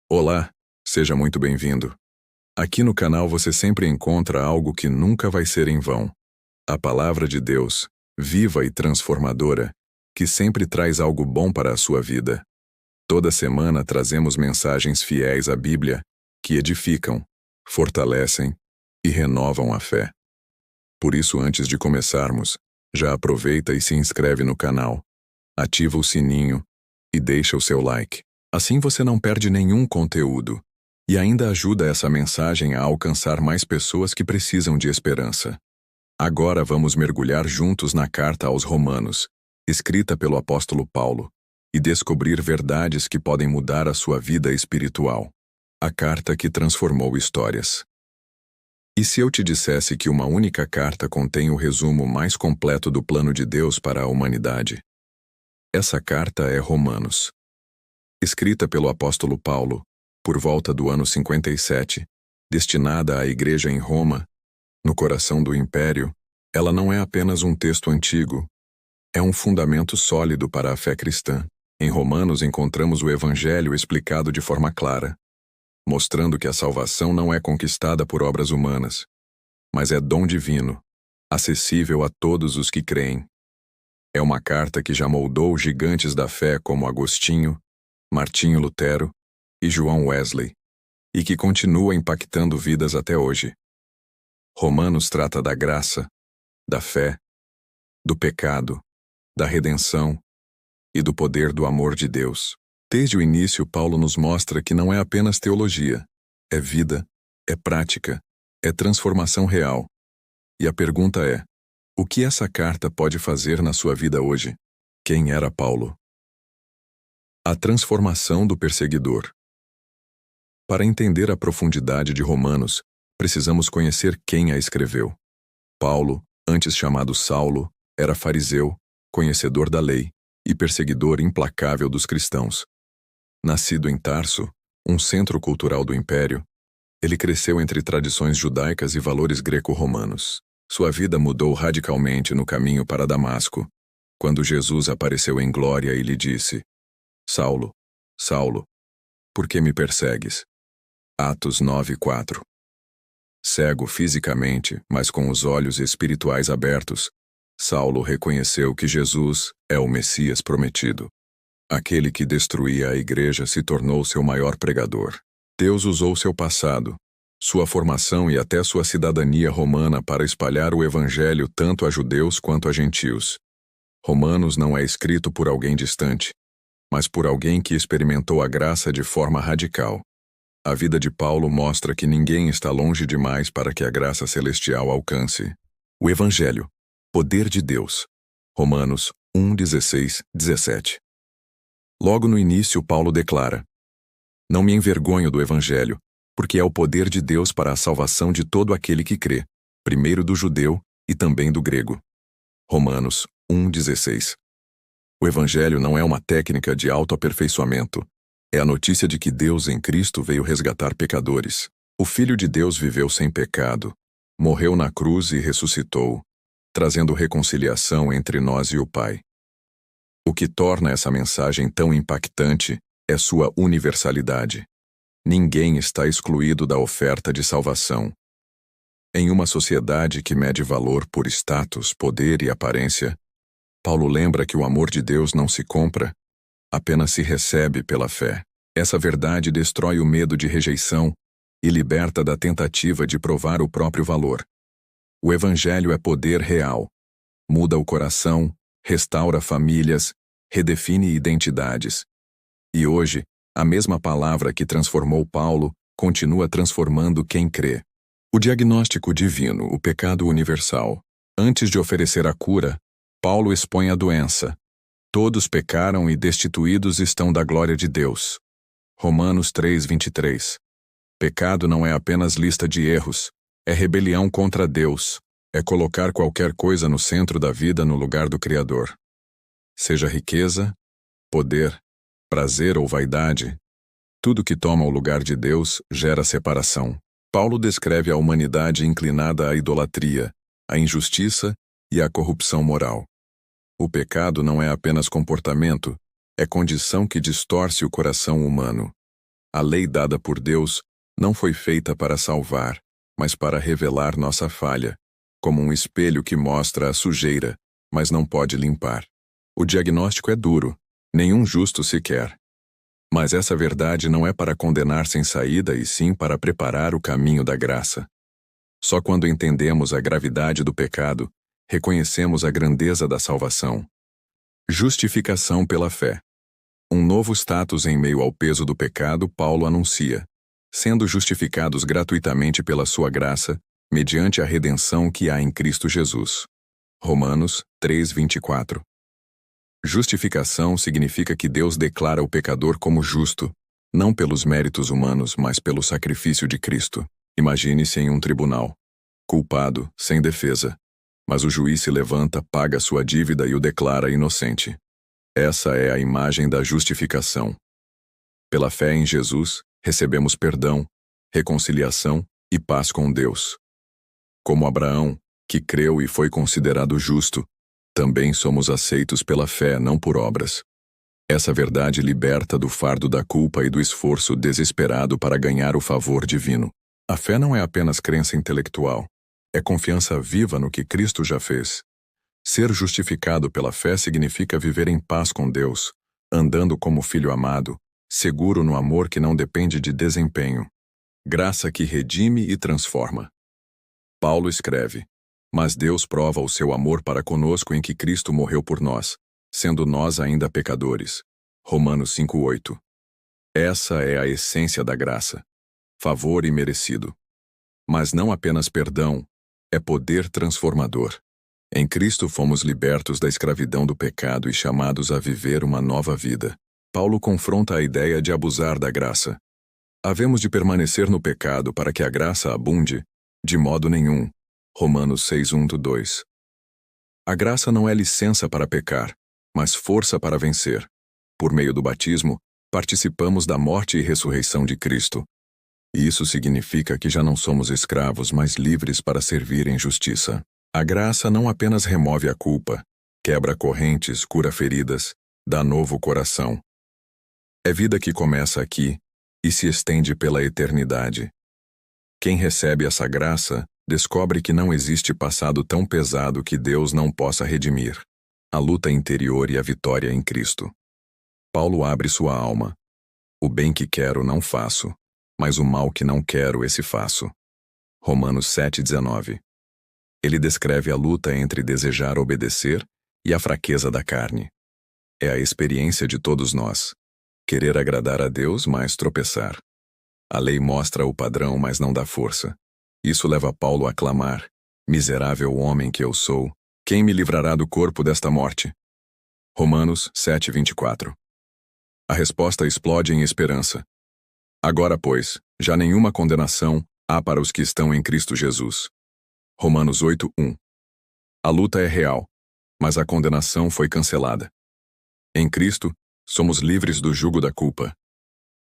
Olá, seja muito bem-vindo. Aqui no canal você sempre encontra algo que nunca vai ser em vão. A palavra de Deus, viva e transformadora, que sempre traz algo bom para a sua vida. Toda semana trazemos mensagens fiéis à Bíblia que edificam, fortalecem e renovam a fé. Por isso, antes de começarmos, já aproveita e se inscreve no canal, ativa o sininho e deixa o seu like. Assim você não perde nenhum conteúdo e ainda ajuda essa mensagem a alcançar mais pessoas que precisam de esperança. Agora vamos mergulhar juntos na carta aos Romanos, escrita pelo apóstolo Paulo, e descobrir verdades que podem mudar a sua vida espiritual. A carta que transformou histórias. E se eu te dissesse que uma única carta contém o resumo mais completo do plano de Deus para a humanidade? Essa carta é Romanos. Escrita pelo apóstolo Paulo, por volta do ano 57, destinada à igreja em Roma, no coração do império, ela não é apenas um texto antigo, é um fundamento sólido para a fé cristã. Em Romanos encontramos o Evangelho explicado de forma clara, mostrando que a salvação não é conquistada por obras humanas, mas é dom divino, acessível a todos os que creem. É uma carta que já moldou gigantes da fé como Agostinho, Martinho Lutero e João Wesley, e que continua impactando vidas até hoje. Romanos trata da graça, da fé, do pecado, da redenção e do poder do amor de Deus. Desde o início, Paulo nos mostra que não é apenas teologia, é vida, é prática, é transformação real. E a pergunta é: o que essa carta pode fazer na sua vida hoje? Quem era Paulo? A transformação do perseguidor. Para entender a profundidade de Romanos, precisamos conhecer quem a escreveu. Paulo, antes chamado Saulo, era fariseu, conhecedor da lei e perseguidor implacável dos cristãos. Nascido em Tarso, um centro cultural do império, ele cresceu entre tradições judaicas e valores greco-romanos. Sua vida mudou radicalmente no caminho para Damasco, quando Jesus apareceu em glória e lhe disse: Saulo, Saulo, por que me persegues? Atos 9:4. Cego fisicamente, mas com os olhos espirituais abertos, Saulo reconheceu que Jesus é o Messias prometido. Aquele que destruía a igreja se tornou seu maior pregador. Deus usou seu passado, sua formação e até sua cidadania romana para espalhar o evangelho tanto a judeus quanto a gentios. Romanos não é escrito por alguém distante, mas por alguém que experimentou a graça de forma radical. A vida de Paulo mostra que ninguém está longe demais para que a graça celestial alcance. O Evangelho, poder de Deus. Romanos 1:16, 17. Logo no início, Paulo declara: Não me envergonho do Evangelho, porque é o poder de Deus para a salvação de todo aquele que crê, primeiro do judeu e também do grego. Romanos 1:16. O Evangelho não é uma técnica de autoaperfeiçoamento. É a notícia de que Deus em Cristo veio resgatar pecadores. O Filho de Deus viveu sem pecado, morreu na cruz e ressuscitou, trazendo reconciliação entre nós e o Pai. O que torna essa mensagem tão impactante é sua universalidade. Ninguém está excluído da oferta de salvação. Em uma sociedade que mede valor por status, poder e aparência, Paulo lembra que o amor de Deus não se compra, apenas se recebe pela fé. Essa verdade destrói o medo de rejeição e liberta da tentativa de provar o próprio valor. O Evangelho é poder real. Muda o coração, restaura famílias, redefine identidades. E hoje, a mesma palavra que transformou Paulo continua transformando quem crê. O diagnóstico divino, o pecado universal. Antes de oferecer a cura, Paulo expõe a doença. Todos pecaram e destituídos estão da glória de Deus. Romanos 3:23. Pecado não é apenas lista de erros, é rebelião contra Deus, é colocar qualquer coisa no centro da vida no lugar do Criador. Seja riqueza, poder, prazer ou vaidade, tudo que toma o lugar de Deus gera separação. Paulo descreve a humanidade inclinada à idolatria, à injustiça e à corrupção moral. O pecado não é apenas comportamento, é condição que distorce o coração humano. A lei dada por Deus não foi feita para salvar, mas para revelar nossa falha, como um espelho que mostra a sujeira, mas não pode limpar. O diagnóstico é duro, nenhum justo sequer. Mas essa verdade não é para condenar sem saída e sim para preparar o caminho da graça. Só quando entendemos a gravidade do pecado, reconhecemos a grandeza da salvação. Justificação pela fé. Um novo status em meio ao peso do pecado, Paulo anuncia, sendo justificados gratuitamente pela sua graça, mediante a redenção que há em Cristo Jesus. Romanos 3:24. Justificação significa que Deus declara o pecador como justo, não pelos méritos humanos, mas pelo sacrifício de Cristo. Imagine-se em um tribunal, culpado, sem defesa, mas o juiz se levanta, paga sua dívida e o declara inocente. Essa é a imagem da justificação. Pela fé em Jesus, recebemos perdão, reconciliação e paz com Deus. Como Abraão, que creu e foi considerado justo, também somos aceitos pela fé, não por obras. Essa verdade liberta do fardo da culpa e do esforço desesperado para ganhar o favor divino. A fé não é apenas crença intelectual, é confiança viva no que Cristo já fez. Ser justificado pela fé significa viver em paz com Deus, andando como filho amado, seguro no amor que não depende de desempenho. Graça que redime e transforma. Paulo escreve: Mas Deus prova o seu amor para conosco em que Cristo morreu por nós, sendo nós ainda pecadores. Romanos 5:8. Essa é a essência da graça. Favor imerecido. Mas não apenas perdão, é poder transformador. Em Cristo fomos libertos da escravidão do pecado e chamados a viver uma nova vida. Paulo confronta a ideia de abusar da graça. Havemos de permanecer no pecado para que a graça abunde? De modo nenhum. Romanos 6:1-2. A graça não é licença para pecar, mas força para vencer. Por meio do batismo, participamos da morte e ressurreição de Cristo. E isso significa que já não somos escravos, mas livres para servir em justiça. A graça não apenas remove a culpa, quebra correntes, cura feridas, dá novo coração. É vida que começa aqui e se estende pela eternidade. Quem recebe essa graça descobre que não existe passado tão pesado que Deus não possa redimir. A luta interior e a vitória em Cristo. Paulo abre sua alma. O bem que quero não faço, mas o mal que não quero esse faço. Romanos 7:19. Ele descreve a luta entre desejar obedecer e a fraqueza da carne. É a experiência de todos nós. Querer agradar a Deus, mas tropeçar. A lei mostra o padrão, mas não dá força. Isso leva Paulo a clamar: Miserável homem que eu sou, quem me livrará do corpo desta morte? Romanos 7:24. A resposta explode em esperança. Agora, pois, já nenhuma condenação há para os que estão em Cristo Jesus. Romanos 8:1. A luta é real, mas a condenação foi cancelada. Em Cristo, somos livres do jugo da culpa.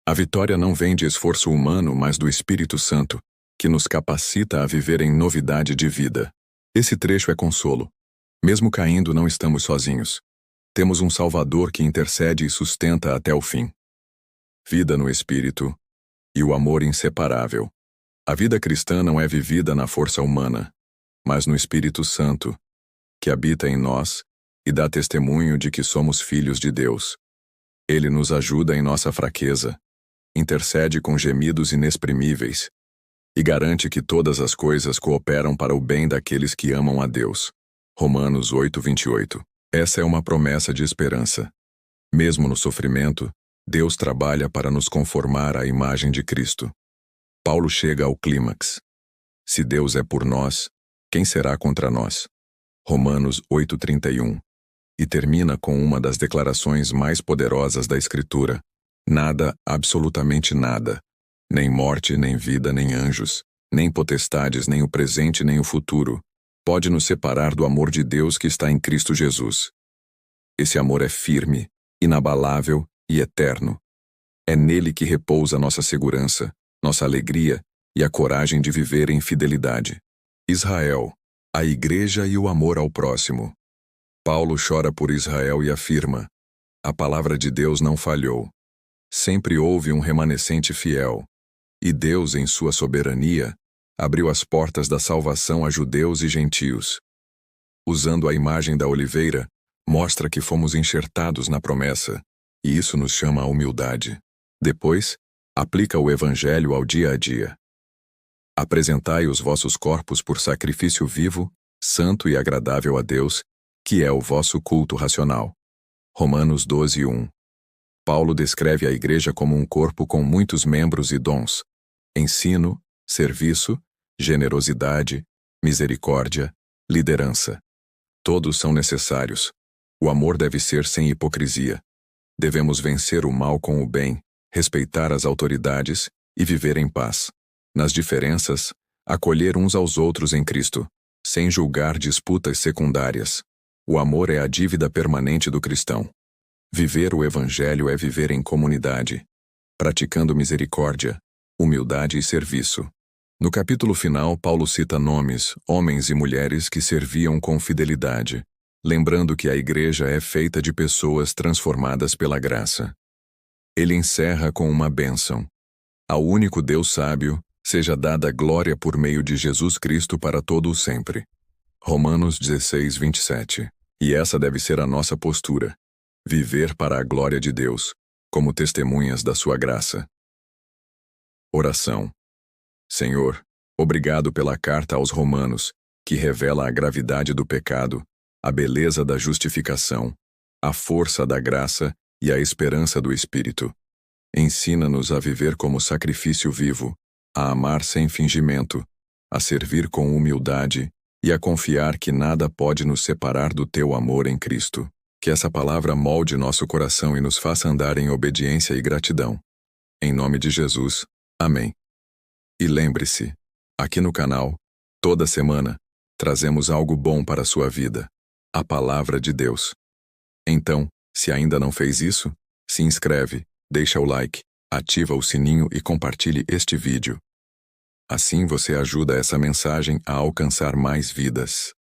A vitória não vem de esforço humano, mas do Espírito Santo, que nos capacita a viver em novidade de vida. Esse trecho é consolo. Mesmo caindo, não estamos sozinhos. Temos um Salvador que intercede e sustenta até o fim. Vida no Espírito e o amor inseparável. A vida cristã não é vivida na força humana, mas no Espírito Santo, que habita em nós e dá testemunho de que somos filhos de Deus. Ele nos ajuda em nossa fraqueza, intercede com gemidos inexprimíveis e garante que todas as coisas cooperam para o bem daqueles que amam a Deus. Romanos 8:28. Essa é uma promessa de esperança. Mesmo no sofrimento, Deus trabalha para nos conformar à imagem de Cristo. Paulo chega ao clímax. Se Deus é por nós, quem será contra nós? Romanos 8:31. E termina com uma das declarações mais poderosas da Escritura. Nada, absolutamente nada, nem morte, nem vida, nem anjos, nem potestades, nem o presente, nem o futuro, pode nos separar do amor de Deus que está em Cristo Jesus. Esse amor é firme, inabalável e eterno. É nele que repousa nossa segurança, nossa alegria e a coragem de viver em fidelidade. Israel, a Igreja e o amor ao próximo. Paulo chora por Israel e afirma: a palavra de Deus não falhou. sempre houve um remanescente fiel. E Deus, em sua soberania, abriu as portas da salvação a judeus e gentios. Usando a imagem da oliveira, mostra que fomos enxertados na promessa, e isso nos chama à humildade. Depois, aplica o Evangelho ao dia a dia. Apresentai os vossos corpos por sacrifício vivo, santo e agradável a Deus, que é o vosso culto racional. Romanos 12:1. Paulo descreve a igreja como um corpo com muitos membros e dons: ensino, serviço, generosidade, misericórdia, liderança. Todos são necessários. O amor deve ser sem hipocrisia. Devemos vencer o mal com o bem, respeitar as autoridades e viver em paz. Nas diferenças, acolher uns aos outros em Cristo, sem julgar disputas secundárias. O amor é a dívida permanente do cristão. Viver o Evangelho é viver em comunidade, praticando misericórdia, humildade e serviço. No capítulo final, Paulo cita nomes, homens e mulheres que serviam com fidelidade, lembrando que a igreja é feita de pessoas transformadas pela graça. Ele encerra com uma bênção. Ao único Deus sábio, seja dada glória por meio de Jesus Cristo para todo o sempre. Romanos 16:27. E essa deve ser a nossa postura: viver para a glória de Deus, como testemunhas da sua graça. Oração. Senhor, obrigado pela carta aos Romanos, que revela a gravidade do pecado, a beleza da justificação, a força da graça e a esperança do Espírito. Ensina-nos a viver como sacrifício vivo, a amar sem fingimento, a servir com humildade e a confiar que nada pode nos separar do teu amor em Cristo. Que essa palavra molde nosso coração e nos faça andar em obediência e gratidão. Em nome de Jesus. Amém. E lembre-se, aqui no canal, toda semana, trazemos algo bom para a sua vida: a Palavra de Deus. Então, se ainda não fez isso, se inscreve, deixa o like, ativa o sininho e compartilhe este vídeo. Assim você ajuda essa mensagem a alcançar mais vidas.